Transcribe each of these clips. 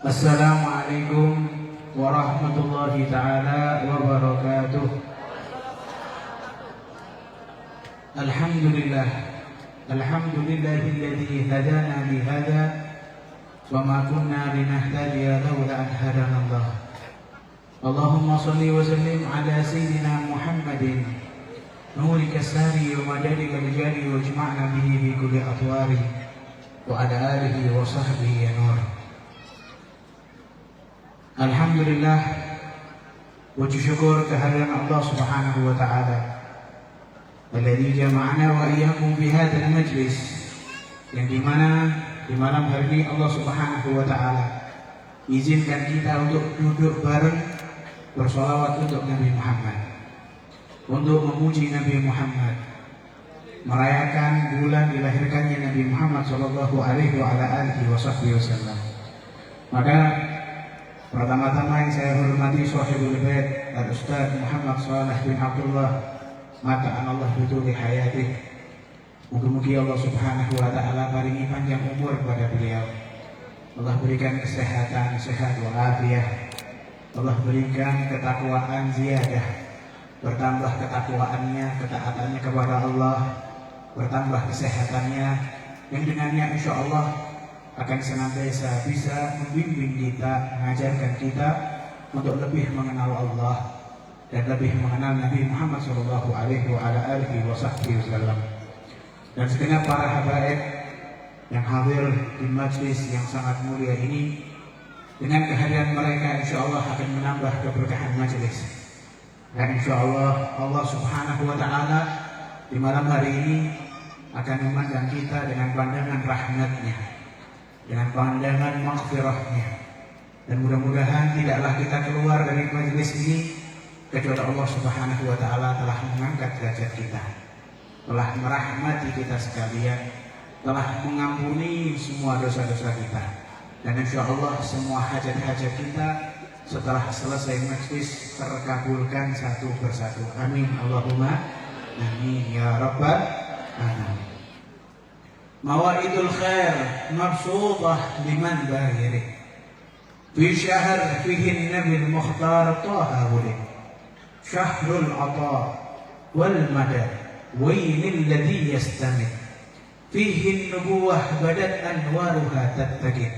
Assalamualaikum warahmatullahi ta'ala wabarakatuh. Alhamdulillah, alhamdulillahilladzi hadana lihada wa ma kunna linahtadiya laula an hadana Allah. Allahumma salli wa sallim ala sayyidina Muhammadin nurika sari wa madadika rijali wa jma'na bihi fi kulli atwari wa ala alihi wa sahbihi ya nur. Alhamdulillah, puji syukur kehadiran Allah Subhanahu wa taala alladzi jama'ana wa iyyakum fi hadzal majlis, yang dimana di malam hari ini Allah Subhanahu wa taala izinkan kita untuk duduk bareng bersolawat untuk Nabi Muhammad, untuk memuji Nabi Muhammad, merayakan bulan dilahirkannya Nabi Muhammad sallallahu alaihi wa ala alihi wasallam. Maka pertama-tama yang saya hormati Shahibul Bait Al-Ustaz Muhammad Shalih bin Abdullah mata'an Allah bituli hayatih. Mugi-mugi Allah Subhanahu wa ta'ala paringi panjang umur kepada beliau. Allah berikan kesehatan, sehat walafiat. Allah berikan ketakwaan ziyadah, bertambah ketakwaannya, ketaatannya kepada Allah, bertambah kesehatannya, yang dengannya insya Allah akan senantiasa bisa membimbing kita, mengajarkan kita untuk lebih mengenal Allah dan lebih mengenal Nabi Muhammad sallallahu alaihi wasallam. Dan segenap para habaib yang hadir di majlis yang sangat mulia ini, dengan kehadiran mereka insya Allah akan menambah keberkahan majlis. Dan insya Allah Allah Subhanahu wa ta'ala di malam hari ini akan memandang kita dengan pandangan rahmatnya, dengan pandangan maghfirahnya. Dan mudah-mudahan tidaklah kita keluar dari majelis ini kecuali Allah Subhanahu wa ta'ala telah mengangkat derajat kita, telah merahmati kita sekalian, telah mengampuni semua dosa-dosa kita. Dan insya Allah semua hajat-hajat kita setelah selesai majelis terkabulkan satu persatu. Amin Allahumma amin ya rabbal alamin. Mawaidul khair mabsuutah liman bahiri fi syahr fihi nabi al-mukhtar taha wulid syahrul ata wal madad waynil ladhi yastamid fihi nubuwah badat anwaruha tattaqid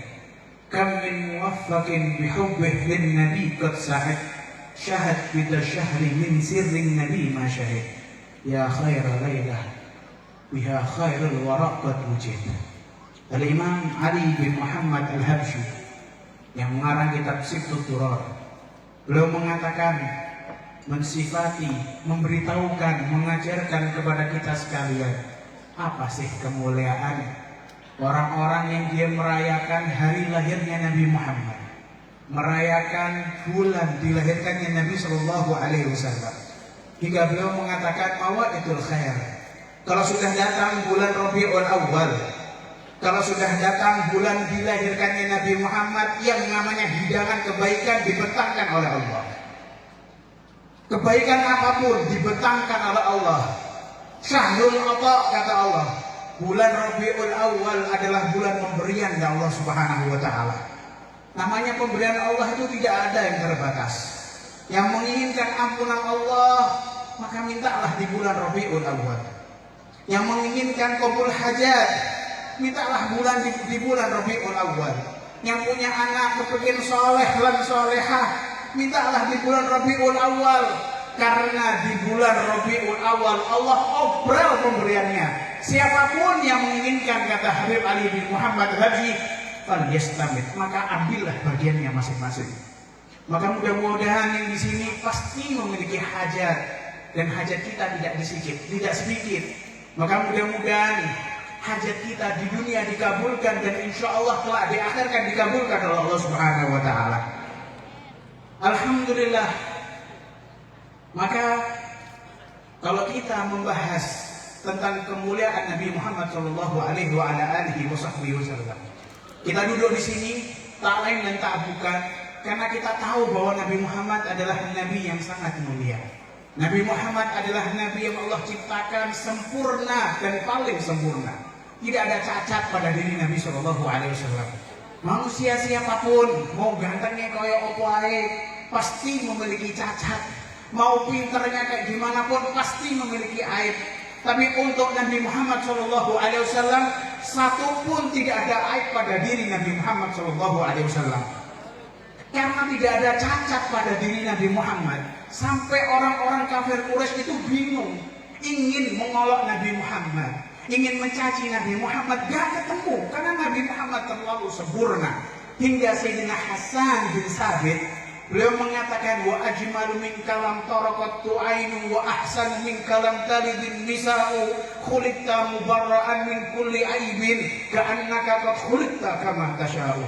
kam min muwaffaqin bihubbih lin nabi qad sa'id syahad bida syahri min sirrin nabi ma syahid ya khaira laylah biha khairul waraqat wujud. Al-Imam Ali bin Muhammad Al-Habsyi yang mengarang kitab Sibtut Durar, beliau mengatakan, mensifati, memberitahukan, mengajarkan kepada kita sekalian apa sih kemuliaan orang-orang yang dia merayakan hari lahirnya Nabi Muhammad, merayakan bulan dilahirkannya Nabi sallallahu alaihi wasallam, hingga beliau mengatakan mawaidul khair. Kalau sudah datang bulan Rabiul Awal, kalau sudah datang bulan dilahirkannya Nabi Muhammad, yang namanya hidangan kebaikan dibentangkan oleh Allah. Kebaikan apapun dibentangkan oleh Allah. Syahrul Ata, kata Allah, bulan Rabiul Awal adalah bulan pemberian dari Allah Subhanahu wa ta'ala. Namanya pemberian Allah itu tidak ada yang terbatas. Yang menginginkan ampunan Allah, maka mintalah di bulan Rabiul Awal. Yang menginginkan qabul hajat, mintalah di bulan Rabiul Awal. Yang punya anak kepingin soleh dan solehah, mintalah di bulan Rabiul Awal. Karena di bulan Rabiul Awal Allah obral pemberiannya. Siapapun yang menginginkan, kata Habib Ali bin Muhammad Al-Habsyi, falyastamid, maka ambillah bagiannya masing-masing. Maka mudah-mudahan yang di sini pasti memiliki hajat, dan hajat kita tidak sedikit. Maka mudah-mudahan hajat kita di dunia dikabulkan, dan insya Allah telah di akhir akan dikabulkan oleh Allah Subhanahu wa ta'ala. Alhamdulillah. Maka kalau kita membahas tentang kemuliaan Nabi Muhammad sallallahu alaihi wasallam, kita duduk di sini tak lain dan tak bukan karena kita tahu bahwa Nabi Muhammad adalah Nabi yang sangat mulia. Nabi Muhammad adalah Nabi yang Allah ciptakan sempurna dan paling sempurna. Tidak ada cacat pada diri Nabi SAW. Manusia siapapun, mau gantengnya kayak opo ae, pasti memiliki cacat. Mau pinternya kayak gimana pun pasti memiliki aib. Tapi untuk Nabi Muhammad SAW, satu pun tidak ada aib pada diri Nabi Muhammad SAW. Karena tidak ada cacat pada diri Nabi Muhammad, sampai orang-orang kafir Quraisy itu bingung, ingin mengolok Nabi Muhammad, ingin mencaci Nabi Muhammad, gak ketemu karena Nabi Muhammad terlalu sempurna. Hingga Sayyidina Hasan bin Sabit, beliau mengatakan, wa ajmalu min kalam tarakatu ainu wa ahsan min kalam talidin nisa'u khuliqta mubarra'an min kulli aibin ka'annaka qad khuliqta kama tasha'u.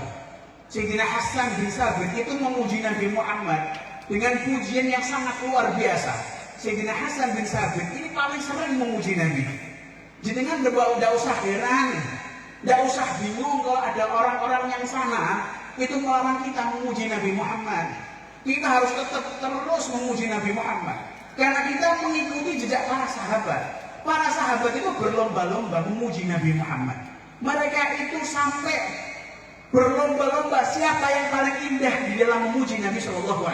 Sayyidina Hasan bin Sabit itu memuji Nabi Muhammad dengan pujian yang sangat luar biasa. Sayyidina Hasan bin Sabit ini paling sering memuji Nabi. Jadi kan tidak usah heran, tidak usah bingung kalau ada orang-orang yang sana itu melarang kita memuji Nabi Muhammad. Kita harus tetap terus memuji Nabi Muhammad karena kita mengikuti jejak para sahabat. Para sahabat itu berlomba-lomba memuji Nabi Muhammad. Mereka itu sampai berlomba-lomba siapa yang paling indah di dalam memuji Nabi SAW.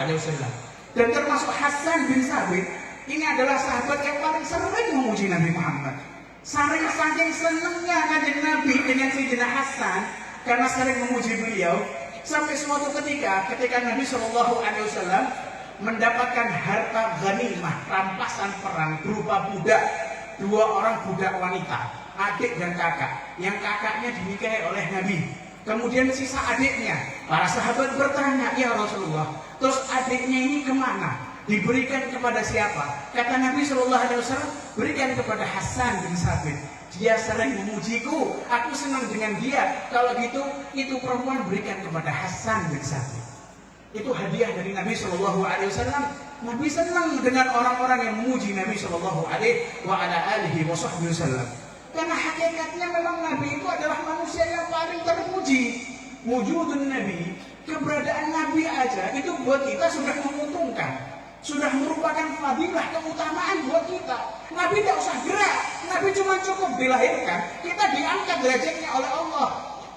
Dan termasuk Hasan bin Sabit ini adalah sahabat yang paling sering memuji Nabi Muhammad. Saking senangnya kanjeng Nabi dengan Sayyidina Hasan karena sering memuji beliau, sampai suatu ketika Nabi SAW mendapatkan harta ghanimah, rampasan perang berupa budak, 2 orang budak wanita, adik dan kakak, yang kakaknya dinikahi oleh Nabi. Kemudian sisa adiknya, para sahabat bertanya, ya Rasulullah, terus adiknya ini kemana? Diberikan kepada siapa? Kata Nabi SAW, berikan kepada Hasan bin Sabit. Dia sering memujiku, aku senang dengan dia. Kalau gitu, itu perempuan berikan kepada Hasan bin Sabit. Itu hadiah dari Nabi SAW. Nabi senang dengan orang-orang yang memuji Nabi SAW. Karena hakikatnya memang Nabi itu adalah manusia yang paling terpuji. Wujudun Nabi, keberadaan Nabi aja itu buat kita sudah menguntungkan, sudah merupakan fadilah, keutamaan buat kita. Nabi tidak usah gerak, Nabi cuma cukup dilahirkan, kita diangkat derajatnya oleh Allah.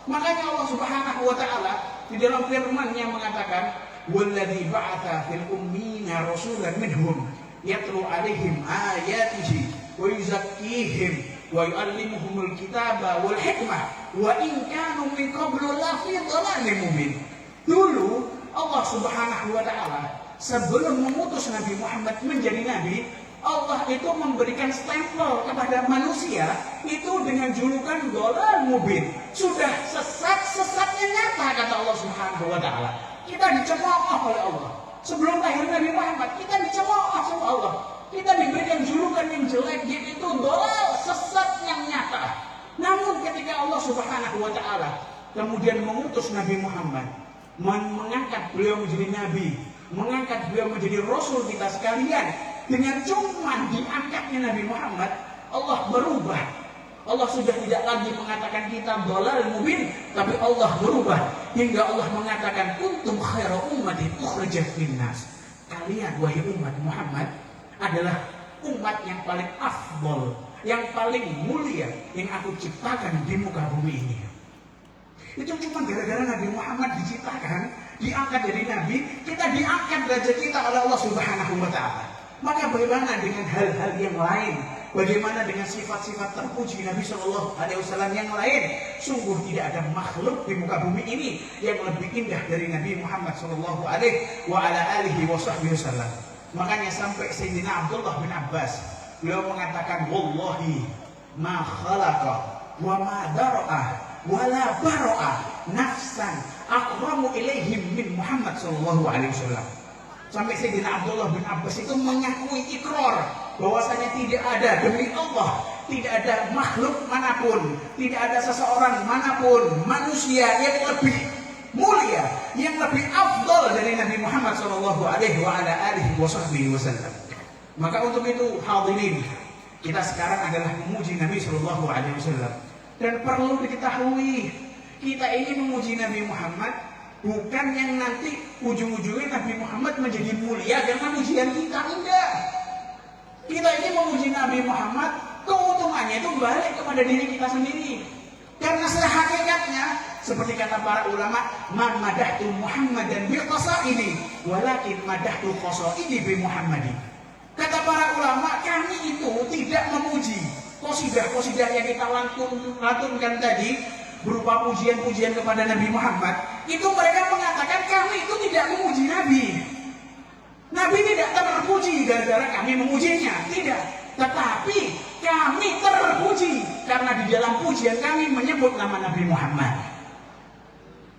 Makanya Allah Subhanahu wa Ta'ala di dalam firman-Nya mengatakan, "Walladzi ba'atha fil ummiyina rasulan minhum yatlu 'alaihim ayatihi wa yuzakkihim wa yu'allimuhumul kitaba wal hikmah wa in kanu min qablu lafi dhalalin mubin." Dulu Allah Subhanahu wa Ta'ala sebelum mengutus Nabi Muhammad menjadi nabi, Allah itu memberikan stempel kepada manusia itu dengan julukan dhalal mubin. Sudah sesat-sesatnya nyata, kata Allah Subhanahu wa Ta'ala. Kita dicemooh oleh Allah. Sebelum lahir Nabi Muhammad, kita dicemooh sama Allah. Kita diberikan julukan yang jelek, yaitu dhalal, sesat yang nyata. Namun ketika Allah Subhanahu wa Ta'ala kemudian mengutus Nabi Muhammad, mengangkat beliau menjadi nabi, mengangkat beliau menjadi rasul kita sekalian, dengan cuma diangkatnya Nabi Muhammad, Allah berubah. Allah sudah tidak lagi mengatakan kita dhalal mubin, tapi Allah berubah hingga Allah mengatakan kuntum khaira ummatin ukhrijat linnas. Kalian wahai umat Muhammad adalah umat yang paling afdol, yang paling mulia yang aku ciptakan di muka bumi ini. Itu cuma gara-gara Nabi Muhammad diciptakan, diangkat dari Nabi, kita diangkat derajat kita oleh Allah Subhanahu wa Ta'ala. Maka bagaimana dengan hal-hal yang lain? Bagaimana dengan sifat-sifat terpuji Nabi SAW yang lain? Sungguh tidak ada makhluk di muka bumi ini yang lebih indah dari Nabi Muhammad SAW. Makanya sampai Sayyidina Abdullah bin Abbas, beliau mengatakan, wallahi ma khalaqa wa ma dara'ah wa la bara'ah nafsan akramu ilaihim min Muhammad SAW. Sampai Sayyidina Abdullah bin Abbas itu mengakui ikrar bahwasanya tidak ada, demi Allah, tidak ada makhluk manapun, tidak ada seseorang manapun, manusia yang lebih mulia, yang lebih afdal dari Nabi Muhammad SAW. Maka untuk itu hadirin, kita sekarang adalah memuji Nabi SAW. Dan perlu diketahui, kita ini memuji Nabi Muhammad bukan yang nanti ujung-ujungnya Nabi Muhammad menjadi mulia karena pujian kita, enggak. Kita ini memuji Nabi Muhammad, keuntungannya itu balik kepada diri kita sendiri. Karena sehakikatnya Seperti kata para ulama, man madahtu Muhammadan bi qasaidi walakin madahtu qasaidi bi Muhammadin. Kata para ulama, kami itu tidak memuji qasidah-qasidah yang kita lantunkan tadi berupa pujian-pujian kepada Nabi Muhammad. Itu mereka mengatakan kami itu tidak memuji Nabi. Nabi tidak terpuji gara-gara kami memujinya, tidak. Tetapi kami terpuji karena di dalam pujian kami menyebut nama Nabi Muhammad.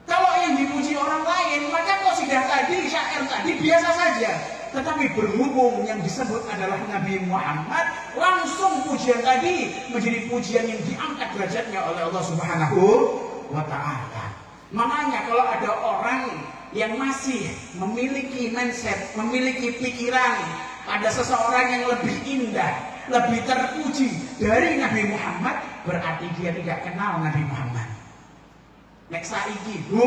Kalau yang dipuji orang lain, maka qasidah tadi, syair tadi biasa saja. Tetapi berhubung yang disebut adalah Nabi Muhammad, langsung pujian tadi menjadi pujian yang diangkat derajatnya oleh Allah Subhanahu wa Ta'ala. Makanya kalau ada orang yang masih memiliki mindset, memiliki pikiran ada seseorang yang lebih indah, lebih terpuji dari Nabi Muhammad, berarti dia tidak kenal Nabi Muhammad. Nek saiki Bu,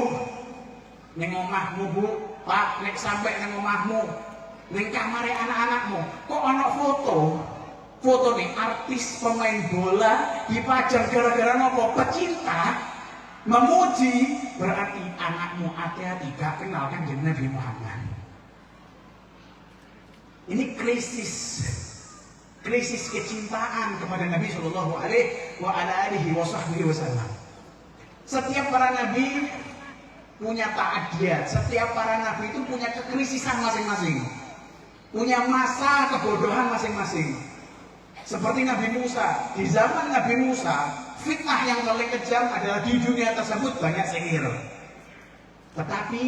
ning omahmu Bu, Pak, nek sampai ning omahmu, ning kamare anak-anakmu, kok ana foto nih artis pemain bola dipajang gara-gara nopo? Pecinta, memuji, berarti anakmu hati-hati gak kenal kan jadi Nabi Muhammad. Ini krisis kecintaan kepada Nabi Shallallahu Alaihi Wasallam. Setiap para nabi punya ta'adiyat, setiap para nabi itu punya kekrisisan masing-masing, punya masa kebodohan masing-masing. Seperti Nabi Musa, di zaman Nabi Musa, fitnah yang paling kejam adalah di dunia tersebut banyak sihir. Tetapi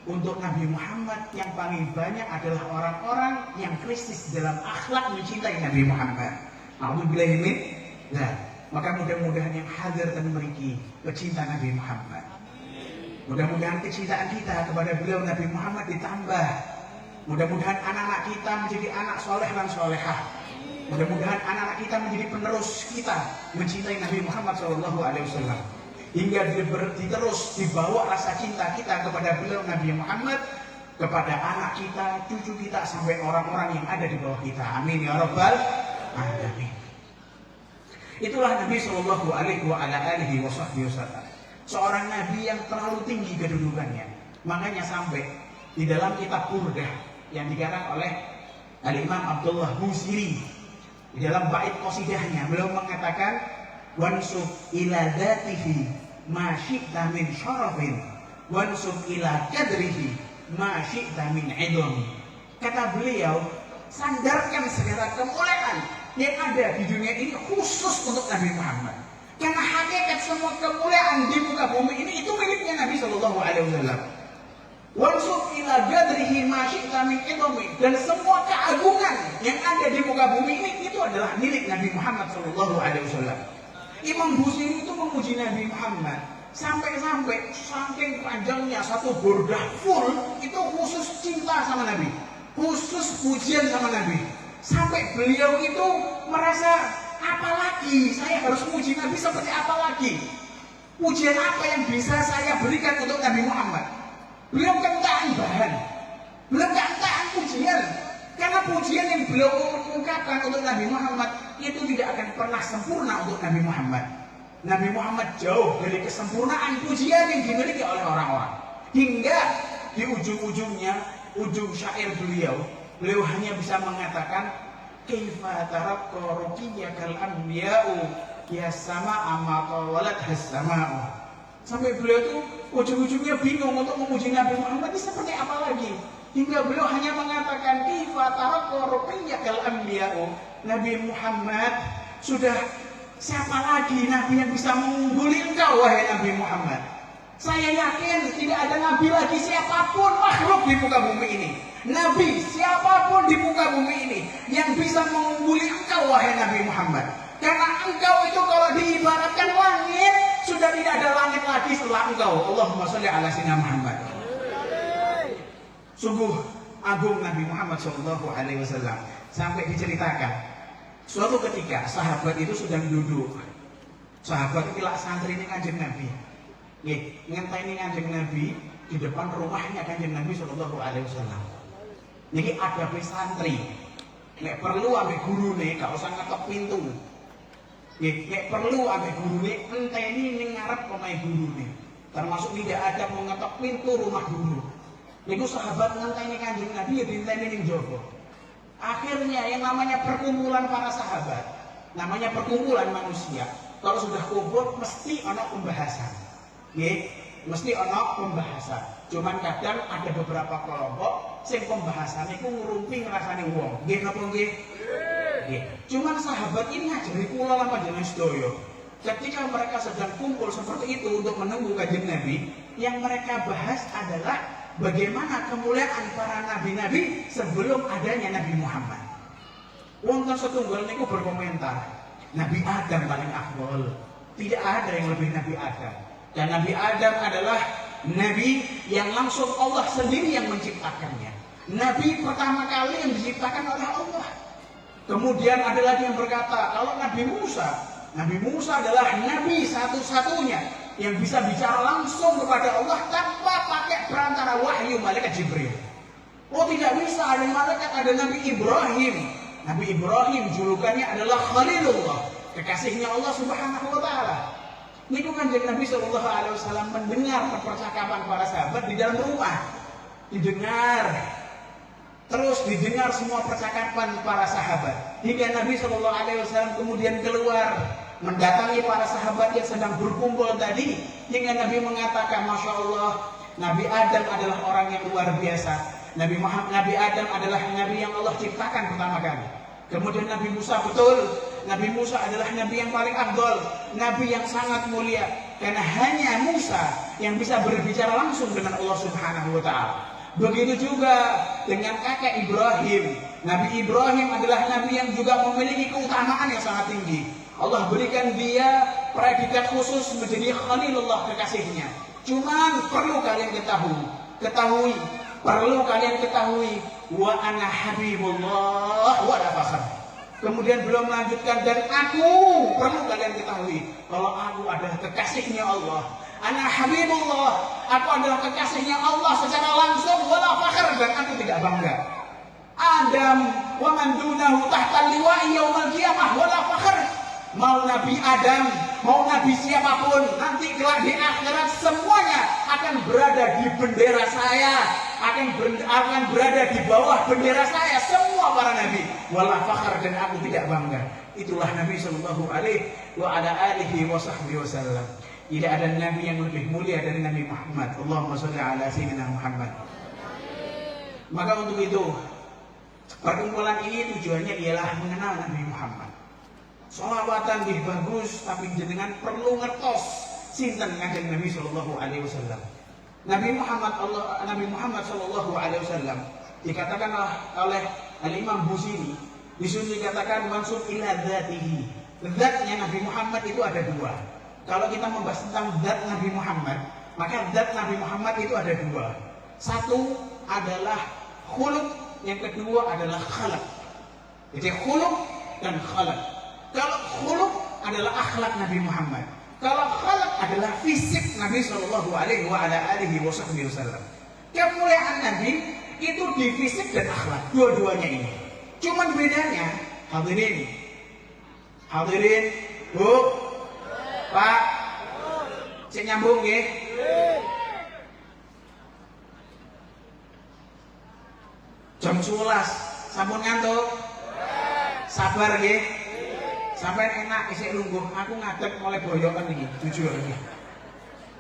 untuk Nabi Muhammad yang paling banyak adalah orang-orang yang krisis dalam akhlak mencintai Nabi Muhammad. Alhamdulillah ini. Nah, maka mudah-mudahan yang hadir dan memiliki pecinta Nabi Muhammad. Mudah-mudahan kecintaan kita kepada beliau Nabi Muhammad ditambah. Mudah-mudahan anak-anak kita menjadi anak soleh dan solehah. Mudah-mudahan anak-anak kita menjadi penerus kita mencintai Nabi Muhammad SAW. Hingga terus dibawa rasa cinta kita kepada beliau Nabi Muhammad, kepada anak kita, cucu kita, sampai orang-orang yang ada di bawah kita. Amin ya Rabbal Alamin. Itulah Nabi Shallallahu Alaihi Wasallam, seorang Nabi yang terlalu tinggi kedudukannya. Makanya sampai di dalam kitab Burdah yang dikarang oleh Al-Imam Abdullah Busiri, di dalam bait qasidahnya beliau mengatakan, wansub ila dzatihi ma syi'ta min syarafin wansub ila qadrihi ma syi'ta min idham. Kata beliau, sandarkan segala kemuliaan yang ada di dunia ini khusus untuk Nabi Muhammad. Karena hakikat semua kemuliaan di muka bumi ini itu miliknya Nabi Shallallahu Alaihi Wasallam. Wansub ila qadrihi ma syi'ta min idham, dan semua keagungan yang ada di muka bumi ini itu adalah milik Nabi Muhammad Shallallahu Alaihi Wasallam. Imam Busiri itu memuji Nabi Muhammad sampai-sampai saking panjangnya satu burdah full itu khusus cinta sama Nabi, khusus pujian sama Nabi. Sampai beliau itu merasa, apalagi saya harus puji Nabi seperti apa lagi? Pujian apa yang bisa saya berikan untuk Nabi Muhammad? Beliau kentaan bahan, beliau kentaan pujian. Karena pujian yang beliau ungkapkan untuk Nabi Muhammad itu tidak akan pernah sempurna untuk Nabi Muhammad. Nabi Muhammad jauh dari kesempurnaan pujian yang dimiliki oleh orang-orang. Hingga di ujung-ujungnya, ujung syair beliau hanya bisa mengatakan, kaifa taraqqa ruqiyyakal anbiya'u ya sama'a ma tawalat has-sama'u. Sampai beliau itu ujung-ujungnya bingung untuk memuji Nabi Muhammad ini seperti apa lagi. Hingga beliau hanya mengatakan, kaifa taraqqa ruqiyyakal anbiya'u. Nabi Muhammad, sudah siapa lagi nabi yang bisa mengungguli engkau wahai Nabi Muhammad? Saya yakin tidak ada nabi lagi siapapun makhluk di muka bumi ini. Nabi siapapun di muka bumi ini yang bisa mengungguli engkau wahai Nabi Muhammad. Karena engkau itu kalau diibaratkan langit, sudah tidak ada langit lagi setelah engkau. Allahumma sholli ala sayyidina Muhammad. Sungguh agung Nabi Muhammad SAW. Sampai diceritakan suatu ketika sahabat itu sedang duduk. Sahabat itu lak santri ini Kanjeng Nabi. Ngenteni Kanjeng Nabi di depan rumahnya Kanjeng Nabi SAW. Jadi ada santri, nek perlu ambek gurune, gak usah ngetok pintu. Nek perlu ambek gurune, enteni ning ngarep omahe gurune. termasuk tidak ada mengetok pintu rumah dulu. Niku sahabat ngenteni Kanjeng Nabi ya dinteni ning jaba. Akhirnya yang namanya perkumpulan para sahabat, namanya perkumpulan manusia, kalau sudah kumpul mesti ana pembahasan. Nggih, mesti ana pembahasan. Cuman kadang ada beberapa kelompok sing pembahasan iku ngurumpi ngrasani wong. Nggih napa nggih? Nggih. Cuman sahabat ini ngajari kula lan panjenengan sedaya. Ketika mereka sedang kumpul seperti itu untuk menunggu Kanjeng Nabi, yang mereka bahas adalah bagaimana kemuliaan para nabi-nabi sebelum adanya Nabi Muhammad. Wonten setunggal niku berkomentar, Nabi Adam paling afdol. Tidak ada yang lebih Nabi Adam. Dan Nabi Adam adalah Nabi yang langsung Allah sendiri yang menciptakannya. Nabi pertama kali yang diciptakan oleh Allah. Kemudian ada lagi yang berkata, kalau Nabi Musa adalah Nabi satu-satunya yang bisa bicara langsung kepada Allah tanpa pakai perantara wahyu malaikat Jibril. Oh tidak bisa, ada malaikat, ada Nabi Ibrahim. Nabi Ibrahim julukannya adalah Khalilullah, kekasihnya Allah Subhanahu wa Ta'ala. Niku Kanjeng Nabi Shallallahu Alaihi Wasallam mendengar percakapan para sahabat di dalam rumah, terus didengar semua percakapan para sahabat. Hingga Nabi Shallallahu Alaihi Wasallam kemudian keluar mendatangi para sahabat yang sedang berkumpul tadi. Hingga Nabi mengatakan, Masya Allah, Nabi Adam adalah orang yang luar biasa. Nabi Adam adalah Nabi yang Allah ciptakan pertama kali. Kemudian Nabi Musa, betul, Nabi Musa adalah Nabi yang paling afdol, Nabi yang sangat mulia. Karena hanya Musa yang bisa berbicara langsung dengan Allah Subhanahu wa Ta'ala. Begitu juga dengan kakek Ibrahim. Nabi Ibrahim adalah Nabi yang juga memiliki keutamaan yang sangat tinggi. Allah berikan dia predikat khusus menjadi Khalilullah, kekasihnya. Cuman perlu kalian ketahui, wa ana habibullah wa la fakhr. Kemudian belum melanjutkan, dan aku perlu kalian ketahui kalau aku adalah kekasihnya Allah. Ana habibullah, aku adalah kekasihnya Allah secara langsung, wala fakhr, dan aku tidak bangga. Adam wa man dunahu tahta liwa'i yaumil qiyamah wala fakhr. Mau Nabi Adam, mau Nabi siapapun, nanti kelak di akhirat semuanya akan berada di bendera saya, akan berada di bawah bendera saya, semua para nabi. Wala fakhr, dan aku tidak bangga. Itulah Nabi Sallallahu Alaihi Wasallam. Tidak ada nabi yang lebih mulia dari Nabi Muhammad. Allahumma sholli ala sayyidina Muhammad. Maka untuk itu, perkumpulan ini tujuannya ialah mengenal Nabi Muhammad. Sholawatan lebih bagus, tapi jenengan perlu ngertos sinten Kanjeng Nabi Sallallahu Alaihi Wasallam. Nabi Muhammad Sallallahu Alaihi Wasallam dikatakan oleh Al-Imam Busiri, disuruh dikatakan mansub ila dzatihi. Zatnya Nabi Muhammad itu ada dua. Kalau kita membahas tentang zat Nabi Muhammad, maka zat Nabi Muhammad itu ada dua. Satu adalah khuluq, yang kedua adalah khalaq. Jadi khuluq dan khalaq. Kalau khuluq adalah akhlak Nabi Muhammad, kalau khalaq adalah fisik Nabi Sallallahu Alaihi Wasallam. Kemuliaan Nabi itu di fisik dan akhlak, dua-duanya ini. Cuman bedanya, hadirin, Bu, Pak, cek nyambung ya. Jam 11, sampun ngantuk, sabar ya. Sampai enak isik lungguh, aku ngadeg mulai boyokan ini, jujur ini.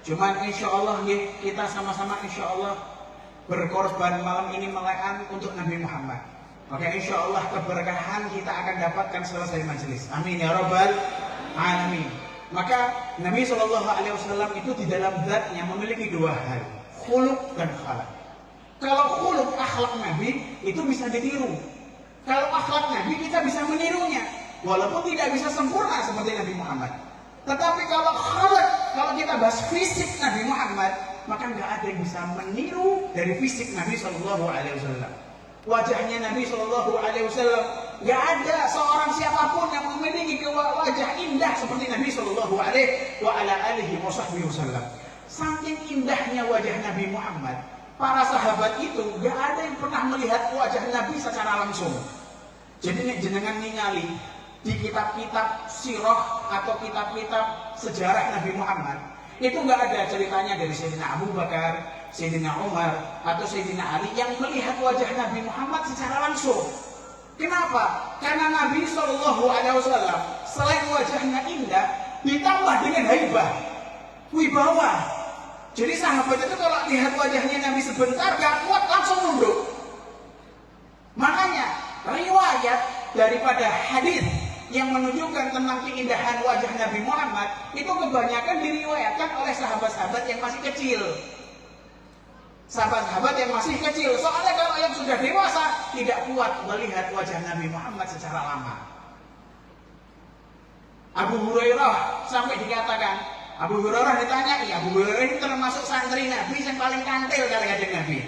Cuman insya Allah kita sama-sama insya Allah berkorban malam ini melekan untuk Nabi Muhammad. Maka insya Allah keberkahan kita akan dapatkan selesai majelis. Amin ya Rabbal Alamin. Maka Nabi Shallallahu Alaihi Wasallam itu di dalam zatnya memiliki dua hal, khuluq dan khalaq. Kalau khuluq, akhlak Nabi itu bisa ditiru. Kalau akhlak Nabi kita bisa menirunya. Walaupun tidak bisa sempurna seperti Nabi Muhammad. Tetapi kalau khalaq, kalau kita bahas fisik Nabi Muhammad, maka nggak ada yang bisa meniru dari fisik Nabi Shallallahu Alaihi Wasallam. Wajahnya Nabi Shallallahu Alaihi Wasallam, nggak ada seorang siapapun yang memiliki wajah indah seperti Nabi Shallallahu Alaihi Wasallam. Saking indahnya wajah Nabi Muhammad, para sahabat itu nggak ada yang pernah melihat wajah Nabi secara langsung. Jadi jenengan ningali di kitab-kitab sirah atau kitab-kitab sejarah Nabi Muhammad, Itu nggak ada ceritanya dari Sayyidina Abu Bakar, Sayyidina Umar, atau Sayyidina Ali yang melihat wajah Nabi Muhammad secara langsung. Kenapa? Karena Nabi SAW selain wajahnya indah, ditambah dengan haibah, wibawa. Jadi sahabat itu kalau lihat wajahnya Nabi sebentar gak kuat, langsung nunduk. Makanya riwayat daripada hadis yang menunjukkan tentang keindahan wajah Nabi Muhammad itu kebanyakan diriwayatkan oleh sahabat-sahabat yang masih kecil. Sahabat-sahabat yang masih kecil. Soalnya kalau yang sudah dewasa tidak kuat melihat wajah Nabi Muhammad secara lama. Abu Hurairah sampai dikatakan, Abu Hurairah ditanyai, Abu Hurairah ini termasuk santri Nabi yang paling kantil kali kanjeng Nabi.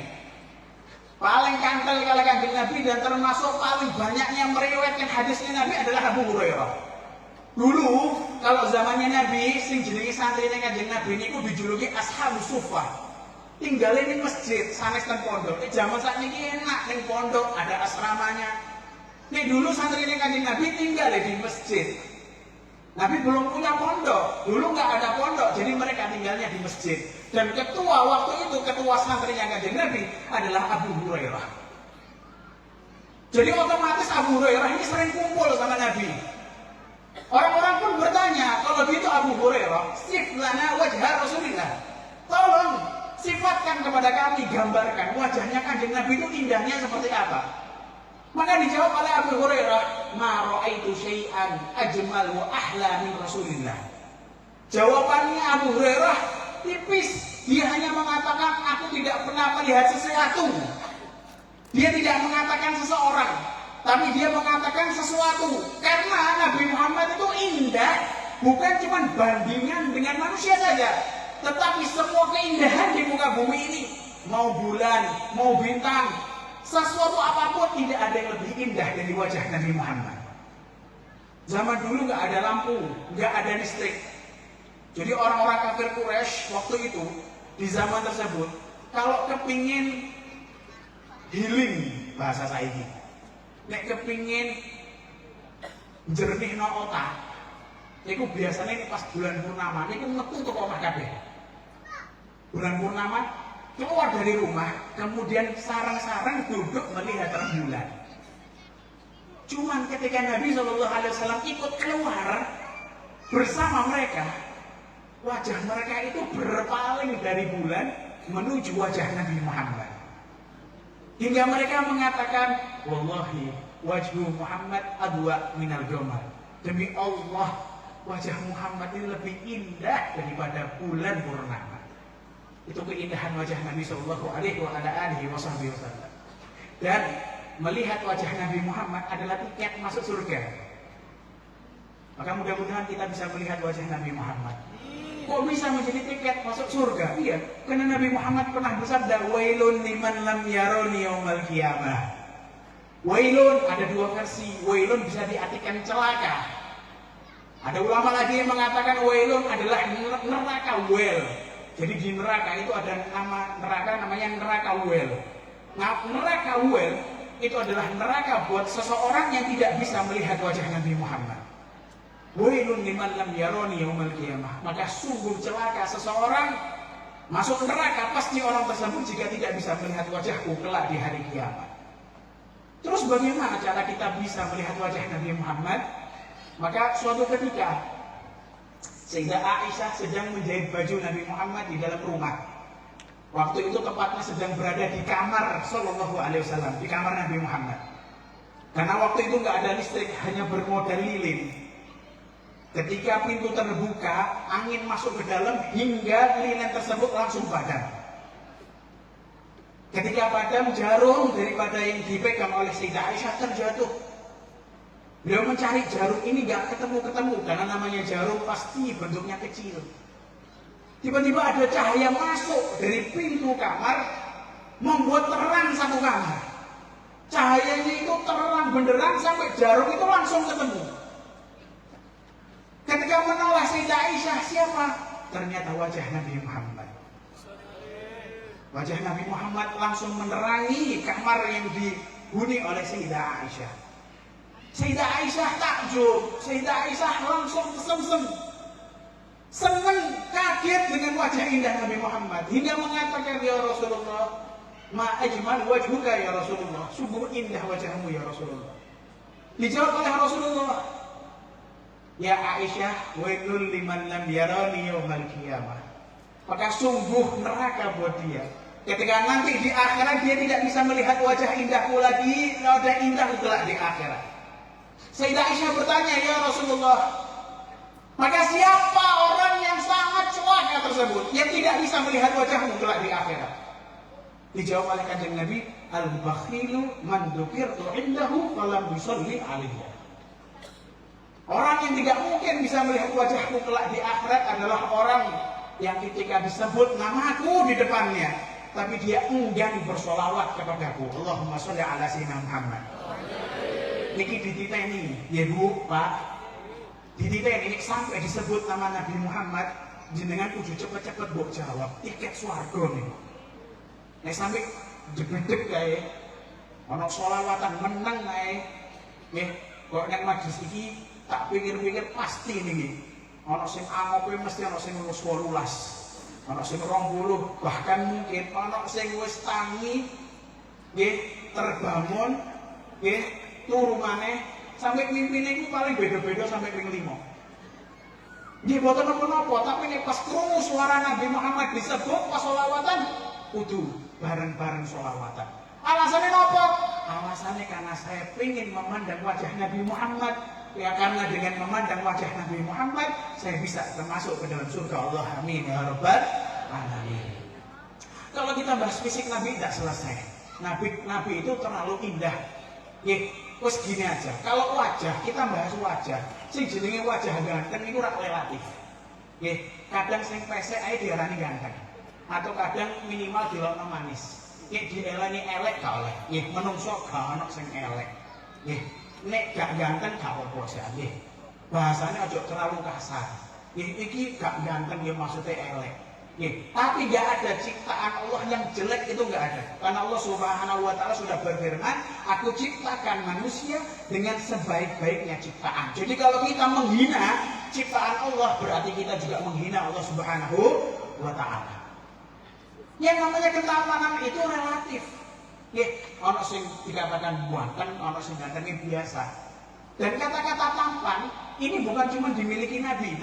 Paling kantil kali kanjeng Nabi dan termasuk paling banyaknya meriwayatkan hadisnya Nabi adalah Abu Hurairah. Dulu kalau zamannya Nabi, sing jenenge santri kanjeng Nabi niku dijuluki Ashabus Suffah. Tinggalin di masjid, sanes ten pondok. Zaman saat ini enak ning pondok, ada asramanya. Nih dulu santri kanjeng Nabi tinggal di masjid. Nabi belum punya pondok, dulu nggak ada pondok, jadi mereka tinggalnya di masjid. Dan ketua waktu itu, ketua santrinya kanjeng Nabi adalah Abu Hurairah. Jadi otomatis Abu Hurairah ini sering kumpul sama Nabi. Orang-orang pun bertanya, kalau gitu Abu Hurairah, sif lana wajah Rasulillah. Tolong sifatkan kepada kami, gambarkan wajahnya kanjeng Nabi itu indahnya seperti apa. Maka dijawab oleh Abu Hurairah, ma ra'aitu syai'an ajmal wa ahla min Rasulillah. Jawabannya Abu Hurairah tipis. Dia hanya mengatakan aku tidak pernah melihat sesuatu. Dia tidak mengatakan seseorang, tapi dia mengatakan sesuatu. Karena Nabi Muhammad itu indah, bukan cuma bandingan dengan manusia saja, tetapi semua keindahan di muka bumi ini, mau bulan, mau bintang, sesuatu apapun tidak ada yang lebih indah dari wajah Nabi Muhammad. Zaman dulu nggak ada lampu, nggak ada listrik. Jadi orang-orang kafir Quraisy waktu itu di zaman tersebut, kalau kepingin healing bahasa saiki, nek kepingin jernih no otak, itu biasanya ini pas bulan purnama, itu metu ke omah kabeh. Bulan purnama keluar dari rumah, kemudian sarang-sarang duduk melihat rembulan. Cuman ketika Nabi SAW ikut keluar bersama mereka, wajah mereka itu berpaling dari bulan menuju wajah Nabi Muhammad. Hingga mereka mengatakan, wallahi wajhu Muhammad adwa minal qamar. Demi Allah, wajah Muhammad ini lebih indah daripada bulan purnama. Itu keindahan wajah Nabi Sallallahu Alaihi Wasallam. Dan melihat wajah Nabi Muhammad adalah tiket masuk surga. Maka mudah-mudahan kita bisa melihat wajah Nabi Muhammad. Kok bisa menjadi tiket masuk surga? Iya, karena Nabi Muhammad pernah bersabda, wailun liman lam yaroni yaumal qiyamah. Wailun ada dua versi. Wailun bisa diartikan celaka. Ada ulama lagi yang mengatakan wailun adalah neraka wel. Jadi di neraka itu ada nama neraka namanya neraka wel. Nah, neraka wel itu adalah neraka buat seseorang yang tidak bisa melihat wajah Nabi Muhammad. Wailun liman lam yaroni yaumal qiyamah. Maka sungguh celaka seseorang masuk neraka pasti orang tersebut jika tidak bisa melihat wajahku kelak di hari kiamat. Terus bagaimana cara kita bisa melihat wajah Nabi Muhammad? Maka suatu ketika Sayyidah Aisyah sedang menjahit baju Nabi Muhammad di dalam rumah. Waktu itu tepatnya sedang berada di kamar Sallallahu Alaihi Wasallam, di kamar Nabi Muhammad. Karena waktu itu nggak ada listrik, hanya bermodal lilin. Ketika pintu terbuka, angin masuk ke dalam hingga lilin tersebut langsung padam. Ketika padam, jarum daripada yang dipegang oleh Sayyidah Aisyah terjatuh. Beliau mencari jarum ini gak ketemu-ketemu, karena namanya jarum pasti bentuknya kecil. Tiba-tiba ada cahaya masuk dari pintu kamar, membuat terang satu kamar. Cahayanya itu terang benderang sampai jarum itu langsung ketemu. Ketika menoleh Sayyidah Aisyah, siapa? Ternyata wajah Nabi Muhammad. Wajah Nabi Muhammad langsung menerangi kamar yang dihuni oleh Sayyidah Aisyah. Sayyidah Aisyah takjub, Sayyidah Aisyah langsung kesemsem. senang, kaget dengan wajah indah Nabi Muhammad, hingga mengatakan, ya Rasulullah, ma ajmal wajhuka ya Rasulullah, sungguh indah wajahmu ya Rasulullah. Dijawab oleh Rasulullah, ya Aisyah, wailul liman lam yarani yaumal qiyamah. Maka sungguh neraka buat dia ketika nanti di akhirat dia tidak bisa melihat wajah indahku lagi, wajah indah kelak di akhirat. Sayyidah Aisyah bertanya, ya Rasulullah, maka siapa orang yang sangat celaka tersebut yang tidak bisa melihat wajahmu kelak di akhirat? Dijawab oleh Kanjeng Nabi, al-bakhilu man dzukirtu indahu falam yusalli alaihi. Orang yang tidak mungkin bisa melihat wajahku kelak di akhirat adalah orang yang ketika disebut namaku di depannya, tapi dia enggan bersolawat kepadaku. Allahumma sholli ala sayyidina Muhammad. Niki dititeni, ya Bu, Pak. Dititeni sampai disebut nama Nabi Muhammad, jenengan kudu cepet-cepet mbok jawab tiket swarga niku. Nek sampe jedeg kae ana sholawatan meneng kae, nggih, kok nek majlis iki tak pikir-pikir pasti niki. Ana sing angope mesti ana sing wis 18, ana sing 20, bahkan mungkin ana sing wis tangi nggih, terbangun nggih, turu maneh sampai mimpine iku paling beda-beda sampai ping 5. Nggih boten napa-napa, tapi nek pas krungu suara Nabi Muhammad disebut pas sholawatan kudu bareng-bareng sholawatan. Alasannya apa? Alasannya karena saya ingin memandang wajah Nabi Muhammad. Ya karena dengan memandang wajah Nabi Muhammad saya bisa termasuk ke dalam surga Allah. Amin ya rabbal alamin. Kalau kita bahas fisik Nabi tidak selesai. Nabi itu terlalu indah. Wes gini aja. Kalau wajah, kita bahas wajah. Sing jenenge wajah ganteng itu rak relatif. Kadang sing pesek ae diarani ganteng. Atau kadang minimal dilokno manis. Dielani elek gak oleh. Menungso gak ono sing elek. Nek gak ganteng gak apa-apa sih. Bahasanya aja terlalu kasar. Iki gak ganteng ya maksudnya elek. Tapi gak ada ciptaan Allah yang jelek, itu gak ada. Karena Allah Subhanahu wa taala sudah berfirman, aku ciptakan manusia dengan sebaik-baiknya ciptaan. Jadi kalau kita menghina ciptaan Allah, berarti kita juga menghina Allah Subhanahu wa taala. Yang namanya ketampanan itu relatif. Ono sing dikatakan ganteng, ono sing gantengnya biasa. Dan kata-kata tampan ini bukan cuma dimiliki Nabi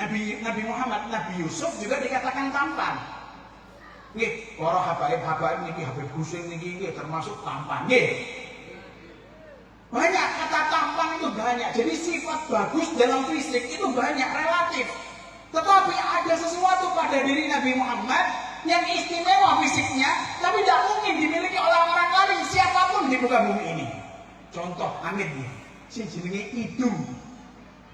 Muhammad, Nabi Yusuf juga dikatakan tampan. Para habaib niki, Habib Husain niki termasuk tampan. Banyak kata tampan itu banyak. Jadi sifat bagus dalam fisik itu banyak, relatif. Tetapi ada sesuatu pada diri Nabi Muhammad yang istimewa fisiknya, tapi tidak mungkin dimiliki oleh orang lain siapapun di muka bumi ini. Contoh amit nih, si jenenge hidung.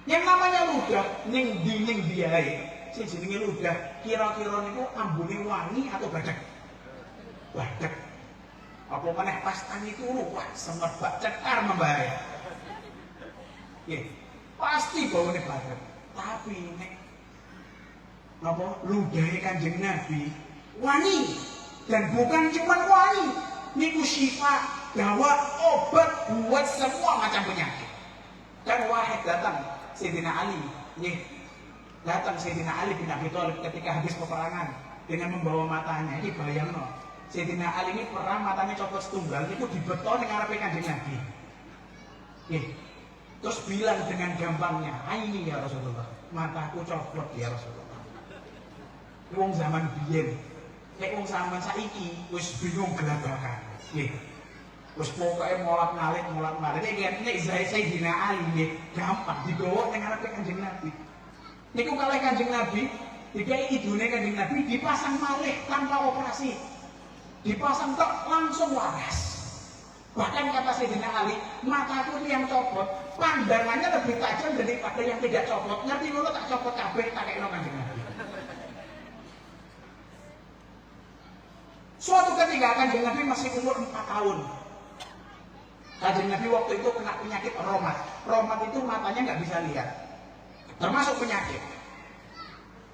Yang namanya ludah, ning biae. Si jenenge ludah, kira-kira niku ambune wangi atau badak? Badak. Apa maneh pas tangi turu, wah semerbak cekar membahaya. Pasti baune badak. Tapi nek napa ludahe Kanjeng Nabi wangi, dan bukan cuma wangi, niku syifa, dawa, obat buat semua macam penyakit. Dan wahid datang Sayyidina Ali, datang Sayyidina Ali bin Abi Thalib ketika habis peperangan dengan membawa matanya. Ini bayangno, Sayyidina Ali ini perang matanya copot setunggal, itu dibeton dengan ngarepe Kanjeng Nabi. Terus bilang dengan gampangnya, "Aini ya Rasulullah, mataku copot ya Rasulullah." Wong zaman biyen, nek wong zaman saiki wis bingung gelabakan. Wis pokoke molat-malik. Nek Sayyidina Ali nggih gampang digawa ning ngarepe Kanjeng Nabi. Niku kalih Kanjeng Nabi, dikai idune Kanjeng Nabi dipasang malih tanpa operasi. Dipasang tok langsung waras. Bahkan kata Sayyidina Ali, mataku ini yang copot, pandangannya lebih tajam daripada yang tidak copot. Ngerti ngono tak copot kabeh tak kekno Kanjeng Nabi. Suatu ketika Kanjeng Nabi masih umur 4 tahun. Kanjeng Nabi waktu itu kena penyakit romat. Romat itu matanya nggak bisa lihat, termasuk penyakit.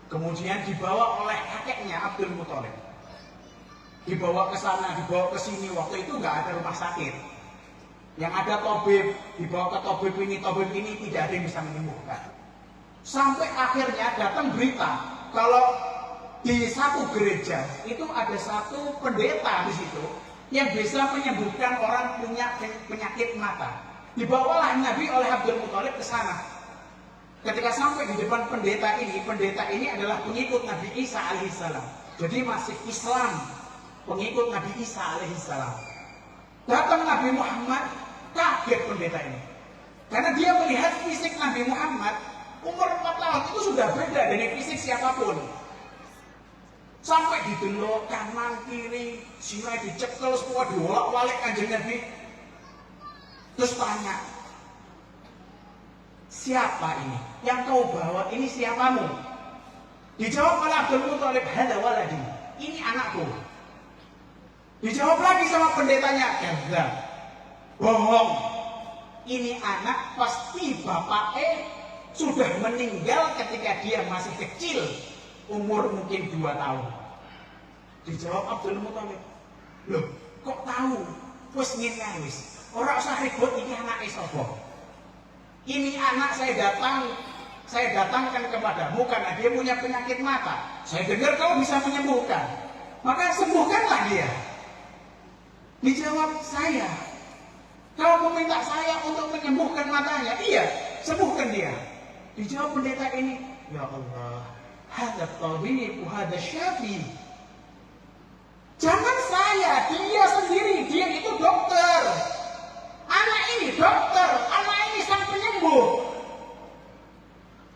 Kemudian dibawa oleh kakeknya Abdul Muthalib. Dibawa ke sana, dibawa ke sini. Waktu itu nggak ada rumah sakit. Yang ada tabib, dibawa ke tabib ini tidak ada yang bisa menyembuhkan. Sampai akhirnya datang berita kalau di satu gereja itu ada satu pendeta di situ yang bisa menyembuhkan orang punya penyakit mata. Dibawalah Nabi oleh Abdul Muthalib ke sana. Ketika sampai di depan pendeta ini adalah pengikut Nabi Isa alaihissalam. Jadi masih Islam, pengikut Nabi Isa alaihissalam. Datang Nabi Muhammad, kaget pendeta ini. Karena dia melihat fisik Nabi Muhammad, umur 4 tahun itu sudah beda dari fisik siapapun. Sampai didelok kanan kiri, sirai dicekel, semua diolak-walik Kanjeng Nabi. Terus tanya, siapa ini? Yang kau bawa ini siapamu? Dijawab oleh Abdul Muthalib, hada waladi, ini anakku. Dijawab lagi sama pendetanya, kadzdzab, bohong. Ini anak pasti bapaknya sudah meninggal ketika dia masih kecil, umur mungkin 2 tahun. Dijawab Abdul Muthalib, loh kok tahu? Wis ngene wis, ora usah ribut, ini anake sapa? Ini anak saya datangkan kepadamu karena dia punya penyakit mata. Saya dengar kau bisa menyembuhkan, maka sembuhkanlah dia. Dijawab, saya. Kau meminta saya untuk menyembuhkan matanya? Iya, sembuhkan dia. Dijawab pendeta ini, ya Allah, hadza tabib, hadza syafi. Jangan saya, dia sendiri, dia itu dokter. Anak ini dokter, anak ini sang penyembuh.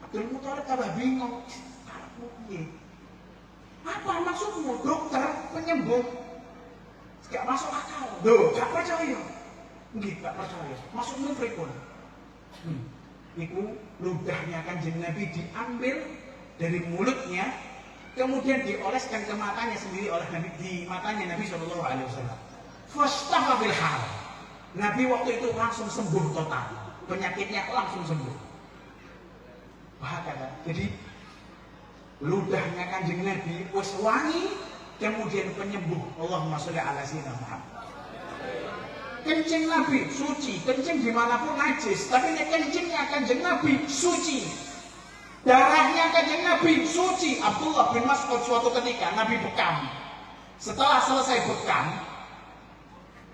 Abdul Muthalib tambah bingung. Apa maksudmu dokter penyembuh? Gak masuk akal. Loh, gak percaya. Nggih, gak percaya. Maksudmu pripun? Iku ludahnya Kanjeng Nabi diambil dari mulutnya, kemudian dioleskan ke matanya sendiri oleh Nabi, di matanya Nabi Shallallahu Alaihi Wasallam. Fastafa bil hal. Nabi waktu itu langsung sembuh total, penyakitnya langsung sembuh. Bahkan, jadi ludahnya Kanjeng Nabi wis wangi, kemudian penyembuh. Allahumma sholli ala sayyidina Muhammad. Kencing Nabi suci, kencing dimanapun najis, tapi ini kencingnya Kanjeng Nabi suci. Darahnya Kanjeng Nabi suci. Abdullah bin Mas'ud suatu ketika Nabi bekam. Setelah selesai bekam,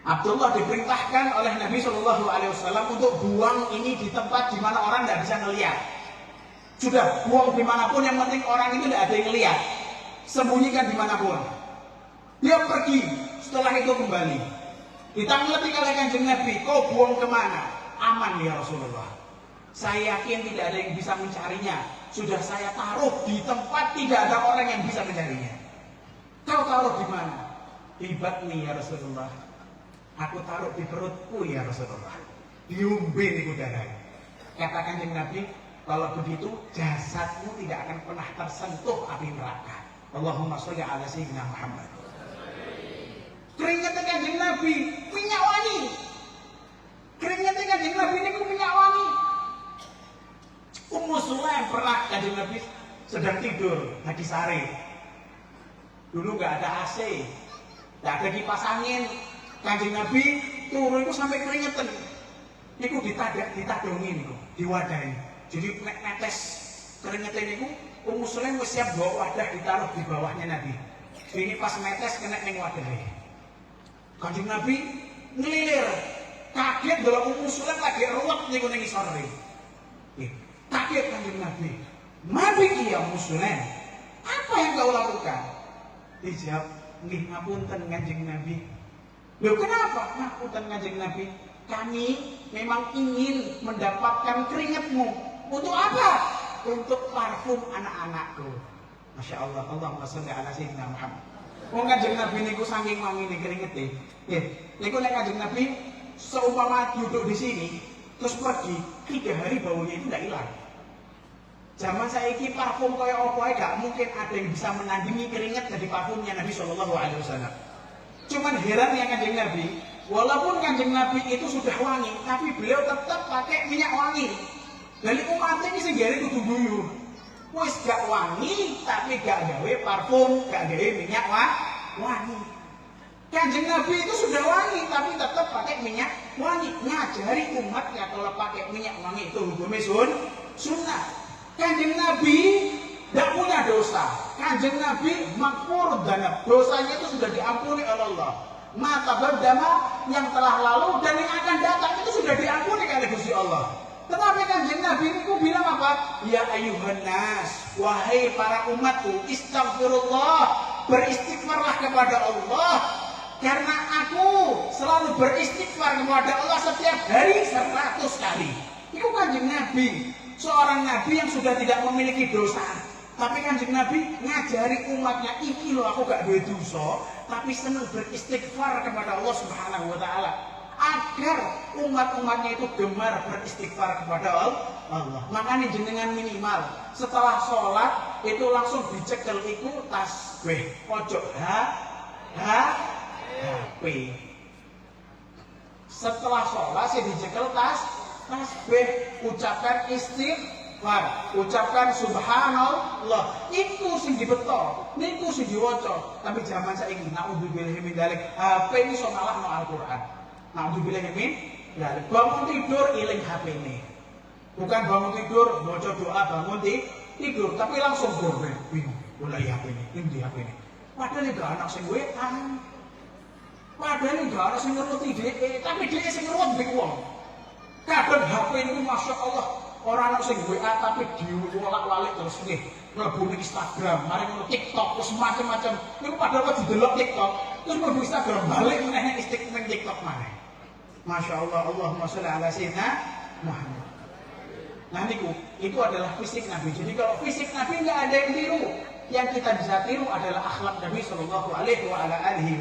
Abdullah diperintahkan oleh Nabi Shallallahu Alaihi Wasallam untuk buang ini di tempat di mana orang tidak bisa ngelihat. Sudah buang dimanapun, yang penting orang itu tidak ada yang lihat. Sembunyikan dimanapun. Dia pergi, setelah itu kembali. Ditanggapi oleh Kanjeng Nabi, kau buang kemana? Aman ya Rasulullah. Saya yakin tidak ada yang bisa mencarinya. Sudah saya taruh di tempat tidak ada orang yang bisa mencarinya. Kau taruh di mana? Di batni ya Rasulullah. Aku taruh di perutku ya Rasulullah. Diumbe niku darahnya. Kata Kanjeng Nabi, kalau begitu jasadmu tidak akan pernah tersentuh api neraka. Allahumma sholli ala sayyidina Muhammad. Keringatnya Kanjeng Nabi minyak wangi. Keringatnya Kanjeng Nabi ini minyak wangi. Ummu Sulaim pernah Kanjeng Nabi sedang tidur lagi sare. Dulu nggak ada AC, nggak ada kipas angin. Kanjeng Nabi turun itu sampai keringetan. Niku ditadongi niku, diwadahi. Jadi netes keringetan niku, Ummu Sulaim wis siap bawa wadah ditaruh di bawahnya Nabi. Ini pas netes kena ning wadahe. Kanjeng Nabi ngelilir, kaget kalau Ummu Sulaim lagi ruwet niku ning isor. Kaget Kanjeng Nabi. Nabi ki ya Ummu Sulaim, apa yang kau lakukan? Dijawab, nggih ngapunten Kanjeng Nabi. Loh kenapa? Ngapunten Kanjeng Nabi. Kami memang ingin mendapatkan keringatmu. Untuk apa? Untuk parfum anak-anakku. Masya Allah, Allahumma sholli ala sayyidina Muhammad. Wong Kanjeng Nabi niku saking wangine keringete. Nggih, niku nek Kanjeng Nabi seumpama duduk di sini terus pergi 3 hari baunya itu tidak hilang. Zaman saiki parfum kaya apa ae gak mungkin ada yang bisa menandingi keringat dari parfumnya Nabi Shallallahu Alaihi Wasallam. Cuman heran ya Kanjeng Nabi, walaupun Kanjeng Nabi itu sudah wangi, tapi beliau tetap pakai minyak wangi. Dari umatnya ini segala kudu guyu. Wis gak wangi, tapi gak gawe parfum, gak gawe minyak wangi. Kanjeng Nabi itu sudah wangi, tapi tetap pakai minyak wangi. Ngajari umatnya kalau pakai minyak wangi itu hukumnya sunnah. Kanjeng Nabi tidak punya dosa. Kanjeng Nabi makfur dan dosanya itu sudah diampuni oleh Allah. Mata berdama yang telah lalu dan yang akan datang itu sudah diampuni oleh Gusti Allah. Tetapi kanjeng Nabi ini bilang apa? Ya ayuhan nas, wahai para umatku, istighfirullah, beristighfarlah kepada Allah. Karena aku selalu beristighfar kepada Allah setiap hari 100 kali. Itu kanjeng Nabi, seorang Nabi yang sudah tidak memiliki dosa. Tapi kanjeng Nabi ngajari umatnya, iki loh aku gak duwe dosa, tapi senang beristighfar kepada Allah Subhanahu wa taala. Agar umat-umatnya itu gemar beristighfar kepada Allah. Makanya jenengan minimal setelah sholat itu langsung dicekel itu tasbih, ojo HP. Setelah sholat sih dicekel tasbih, ucapkan istighfar, ucapkan subhanallah. Iku sing dibeto, niku sing diwaca. Tapi zaman saiki naudzubillahi min dzalik, HP ini iso ngalahno Al-Qur'an. Naudzubillahi min dzalik. Bangun tidur iling HP ini. Bukan bangun tidur maca doa bangun tidur, tapi langsung goreng, bingung. Mulai HP ini HP ini. Padahal enggak anak sing wetan. Padahal enggak anak sing ngeruti dhek, tapi dhek sing ngerut mbek wong. Kadang HP ini Masya Allah, orang sing WA tapi diwolak-walik terus nih mlebu Instagram, mari ngono TikTok, terus macam-macam. Niku padahal kok didelok TikTok, terus mlebu Instagram balik meneh ning TikTok maneh. Masya Allah, Allahumma sholli ala sayyidina Muhammad. Nah niku, itu adalah fisik Nabi. Jadi kalau fisik Nabi nggak ada yang tiru. Yang kita bisa tiru adalah akhlak Nabi Shallallahu Alaihi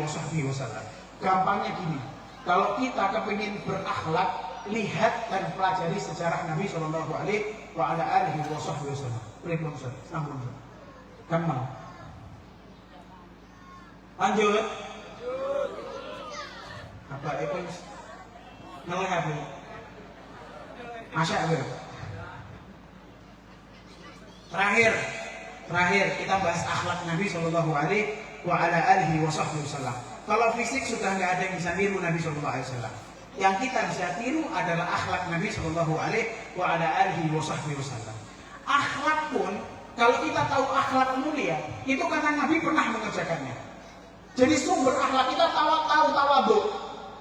Wasallam. Gampangnya gini, kalau kita kepingin berakhlak, lihat dan pelajari sejarah Nabi Shallallahu Alaihi Wasallam. Pripun Ustaz? Sampun. Gampang. Lanjut. Apa itu? Ngeleh apa? Masya Allah. Terakhir kita bahas akhlak Nabi Shallallahu Alaihi Wasallam. Kalau fisik sudah nggak ada yang bisa niru Nabi Shallallahu Alaihi Wasallam. Yang kita bisa tiru adalah akhlak Nabi Shallallahu Alaihi Wasallam. Akhlak pun kalau kita tahu akhlak mulia itu karena Nabi pernah mengerjakannya. Jadi sumber akhlak kita tawadhu,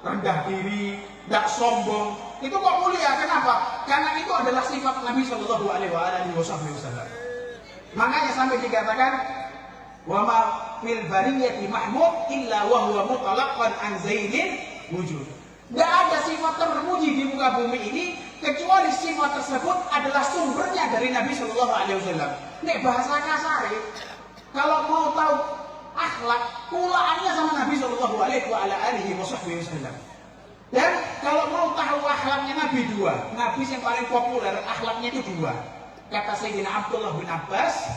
rendah diri, tidak sombong. Itu kok mulia? Kenapa? Karena itu adalah sifat Nabi Shallallahu Alaihi Wasallam. Makanya sampai dikatakan wa ma fil bariyati mahmud illa wa huwa mutalaqqan an zainin wujud. Tidak ada sifat terpuji di muka bumi ini kecuali sifat tersebut adalah sumbernya dari Nabi Shallallahu Alaihi Wasallam. Nek bahasa kasar, kalau mau tahu akhlak, pulaannya sama Nabi Shallallahu Alaihi Wasallam. Dan kalau mau tahu akhlaknya Nabi dua, Nabi yang paling populer akhlaknya itu dua. Kata Sayyidina Abdullah bin Abbas,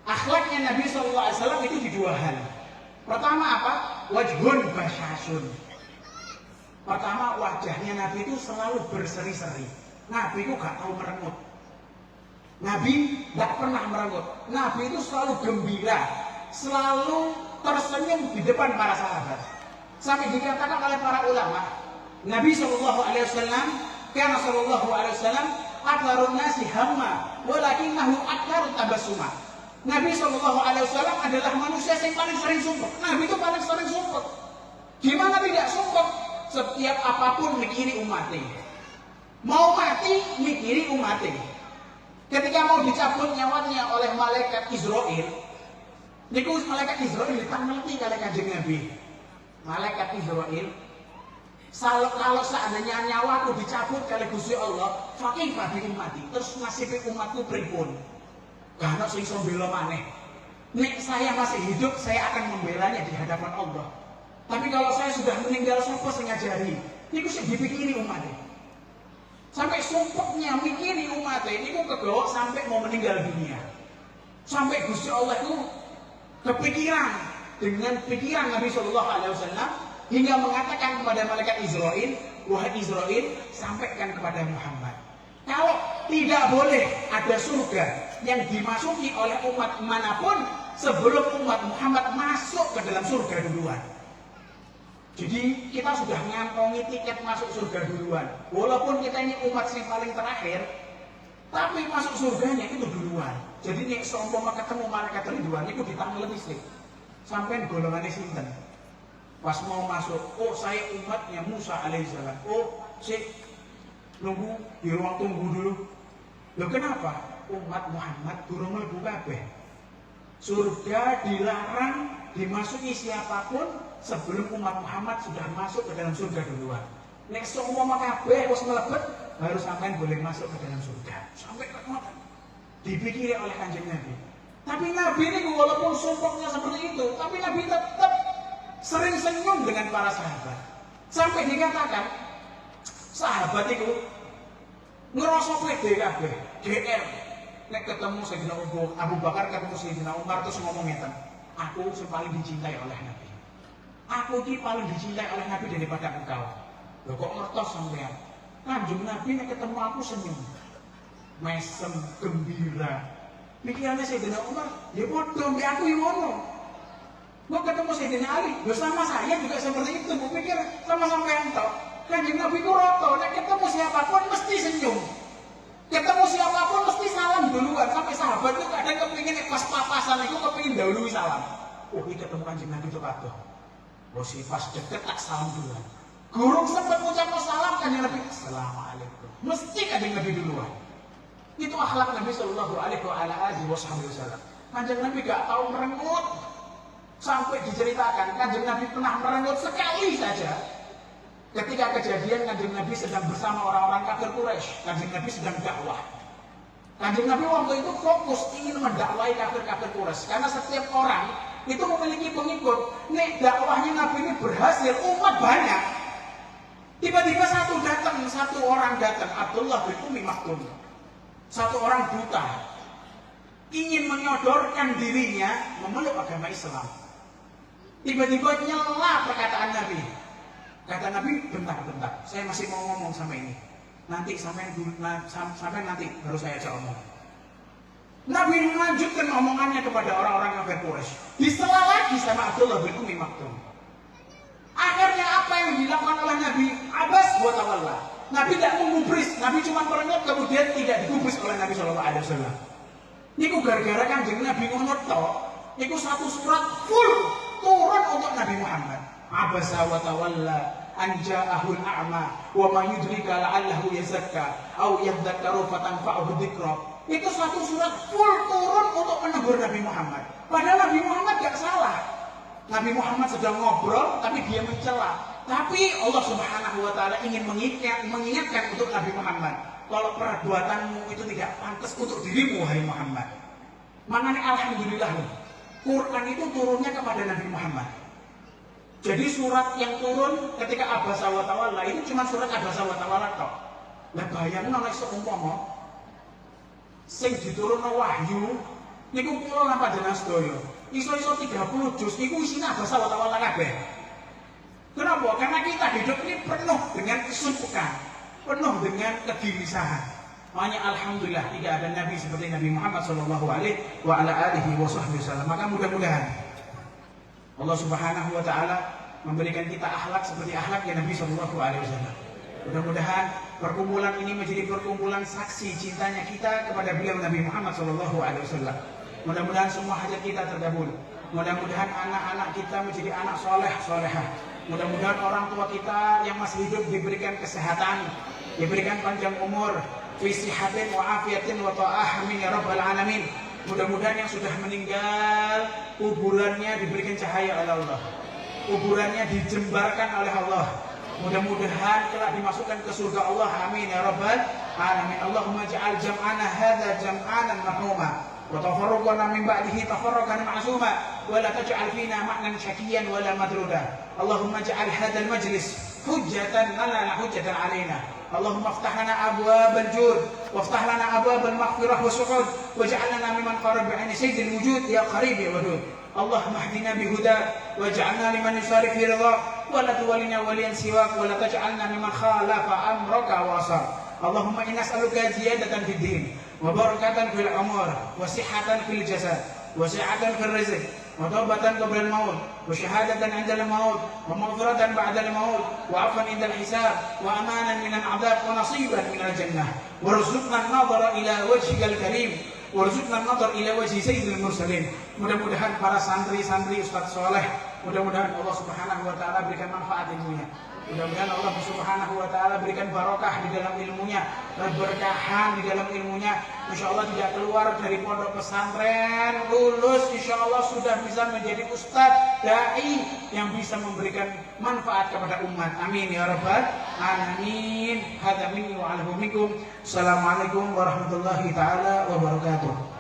akhlaknya Nabi Shallallahu Alaihi Wasallam itu di dua hal. Pertama apa? Wajhun basyasun. Pertama, wajahnya Nabi itu selalu berseri-seri. Nabi itu gak tahu merengut. Nabi gak pernah merengut. Nabi itu selalu gembira, selalu tersenyum di depan para sahabat. Sampai dikatakan oleh para ulama, Nabi Shallallahu Alaihi Wasallam, karena Shallallahu Alaihi Wasallam aktsarun nasi hamma, walakinahu aktsarut tabassuma. Nabi Shallallahu Alaihi Wasallam adalah manusia yang paling sering sumpah. Nabi itu paling sering sumpah. Gimana tidak sumpah? Setiap apapun mikiri umatnya. Mau mati mikiri umatnya. Ketika mau dicabut nyawanya oleh malaikat Israel, niku malaikat Israel ditamati kali Kanjeng Nabi. Malaikat Israel, kalau seandainya nyawaku dicabut kali Gusti Allah, fakih pada mati. Terus nasib umatku pripun? Gak sing iso mbela maneh. Nek saya masih hidup, saya akan membelanya di hadapan Allah. Tapi kalau saya sudah meninggal, siapa sing ngajari? Niku sing dipikiri umatnya. Sampai sumpahnya mikiri umatnya, niku kegawa sampai mau meninggal dunia. Sampai Gusti Allah itu kepikiran dengan pikiran Nabi Shallallahu Alaihi Wasallam hingga mengatakan kepada malaikat Israel, wahai Israel, sampaikan kepada Muhammad, kalau tidak boleh ada surga yang dimasuki oleh umat manapun sebelum umat Muhammad masuk ke dalam surga duluan. Jadi kita sudah ngantongi tiket masuk surga duluan. Walaupun kita ini umat yang paling terakhir, Tapi masuk surganya itu duluan. Jadi nek seumpama ketemu malaikat ridwan niku ditanglet sih. Sampai golongannya sinten. Pas mau masuk, oh saya umatnya Musa alaihissalam. Oh, nunggu di ruang tunggu dulu. Loh kenapa? Umat Muhammad durung mlebu kabeh. Surga dilarang dimasuki siapapun sebelum umat Muhammad sudah masuk ke dalam surga duluan. Nek seumpama kabeh wis mlebet baru sampean boleh masuk ke dalam surga. Sampai kok ngoten. Dipikiri oleh Kanjeng Nabi. Tapi Nabi ini walaupun sumpahnya seperti itu, tapi Nabi tetap sering senyum dengan para sahabat. Sampai dikatakan sahabat itu ngerasa pede kabeh, GR. Nek ketemu Sayyidina Abu Bakar, ketemu Sayyidina Umar terus ngomong ngeten, aku paling dicintai oleh Nabi. Aku ini paling dicintai oleh Nabi daripada engkau. Loh kok ngertos sampean? Kanjeng Nabi nek ketemu aku senyum. Mesem, gembira. Pikirannya Sayyidina Umar, ya bodoh, mbak aku yang ngomong. Mau ketemu Sayyidina Ali, ya sama saya juga seperti itu. Mau pikir sama-sama yang tahu. Kanjeng Nabi ku roto, nek ketemu siapapun mesti senyum. Ketemu siapapun mesti salam duluan. Sampai sahabat itu kadang kepingin pas papasan itu kepingin dahului salam. Oh ini ketemu Kanjeng Nabi itu kado. Oh si pas deket tak salam duluan. Guru sempat ucap salam Kanjeng Nabi, assalamualaikum. Mesti Kanjeng Nabi duluan. Itu akhlak Nabi Shallallahu Alaihi Wasallam. Kanjeng Nabi gak tahu merengut. Sampai diceritakan Kanjeng Nabi pernah merengut sekali saja. Ketika kejadian Kanjeng Nabi sedang bersama orang-orang kafir Quraisy, Kanjeng Nabi sedang dakwah. Kanjeng Nabi waktu itu fokus ingin mendakwahi kafir-kafir Quraisy, karena setiap orang itu memiliki pengikut. Nek dakwahnya Nabi ini berhasil, umat banyak. Tiba-tiba satu orang datang, Abdullah bin Ummi Maktum. Satu orang buta, ingin menyodorkan dirinya memeluk agama Islam. Tiba-tiba nyela perkataan Nabi. Kata Nabi, bentar, saya masih mau ngomong sama ini. Nanti sampai nanti baru saya ajak omong. Nabi melanjutkan omongannya kepada orang-orang kafir Quraisy. Disela lagi sama Abdullah bin Ummi Maktum. Akhirnya apa yang dilakukan oleh Nabi? Abas wa tawalla. Nabi tidak menggubris, Nabi cuma merengut kemudian tidak digubris oleh Nabi Shallallahu Alaihi Wasallam. Niku gara-gara Kanjeng Nabi ngono tok, niku satu surat full turun untuk Nabi Muhammad. Abasa wa tawalla an ja'ahul a'ma wa ma yudrika la'allahu yazakka aw yadhakkaru fatanfa'uhu dzikra. Itu satu surat full turun untuk menegur Nabi Muhammad. Padahal Nabi Muhammad gak salah. Nabi Muhammad sedang ngobrol tapi dia mencela. Tapi Allah Subhanahu wa taala ingin mengingatkan untuk Nabi Muhammad, kalau perbuatanmu itu tidak pantas untuk dirimu wahai Muhammad. Makanya alhamdulillah Quran itu turunnya kepada Nabi Muhammad. Jadi surat yang turun ketika Abasa wa tawalla itu cuma surat Abasa wa tawalla tok. Lah bayangno nek seumpama sing diturunno wahyu niku kula lan panjenengan sedaya. Iso-iso 30 juz niku isine Abasa wa tawalla kabeh. Kenapa? Karena kita hidup ini penuh dengan kesulitan, penuh dengan kegelisahan. Makanya alhamdulillah tidak ada nabi seperti Nabi Muhammad sallallahu alaihi wasallam. Maka mudah-mudahan Allah Subhanahu wa taala memberikan kita akhlak seperti akhlaknya Nabi sallallahu alaihi wasallam. Mudah-mudahan perkumpulan ini menjadi perkumpulan saksi cintanya kita kepada beliau Nabi Muhammad sallallahu alaihi wasallam. Mudah-mudahan semua hajat kita terkabul. Mudah-mudahan anak-anak kita menjadi anak soleh, solehah. Mudah-mudahan orang tua kita yang masih hidup diberikan kesehatan, diberikan panjang umur, fi sihatin wa afiyatin wa ta'ah amin ya rabbal alamin. Mudah-mudahan yang sudah meninggal kuburannya diberikan cahaya oleh Allah. Kuburannya dijembarkan oleh Allah. Mudah-mudahan kelak dimasukkan ke surga Allah. Amin ya rabbal alamin. Allahumma ja'al jam'ana hadza jam'anan marhuma wa tafarruqana min ba'dihi tafarruqan ma'suma wa la taj'al fina ma'nan syakiyan wa la madruda. Allahumma ja'al hadzal majlis hujjatan lana la hujjatan alaina. Allahumma iftah lana abwabal jud waftah lana abwabal maghfirah wa su'ud waj'al lana mimman qaraba 'ani sayyidil wujud ya qarib ya wadud. Allahumma hdina bihudak waj'alna liman yusari fi ridha wa la tuwallina waliyan siwak wa la taj'alna mimman khalafa amraka wa asar. Allahumma inna nas'aluka ziyadatan fid din wa barakatan fil umur wa sihhatan fil jasad wa si'atan fil rizq وتوبة قبل الموت وشهادة عند الموت ومغفرة بعد الموت وعفوا عند الحساب وأمانا من العذاب ونصيبا من الجنة وارزقنا النظر إلى وجهك الكريم warzuqna an-nadhar ila wajhi sayyidil mursalin. Mudah-mudahan para santri-santri Ustaz Soleh, mudah-mudahan Allah Subhanahu wa taala berikan manfaat ilmunya. Mudah-mudahan Allah Subhanahu wa taala berikan barokah di dalam ilmunya, keberkahan di dalam ilmunya. Insyaallah tidak keluar dari pondok pesantren, lulus insyaallah sudah bisa menjadi ustaz dai yang bisa memberikan manfaat kepada umat. Amin ya rabbal alamin. Hadza minni wa alaikum. Assalamualaikum warahmatullahi taala wabarakatuh.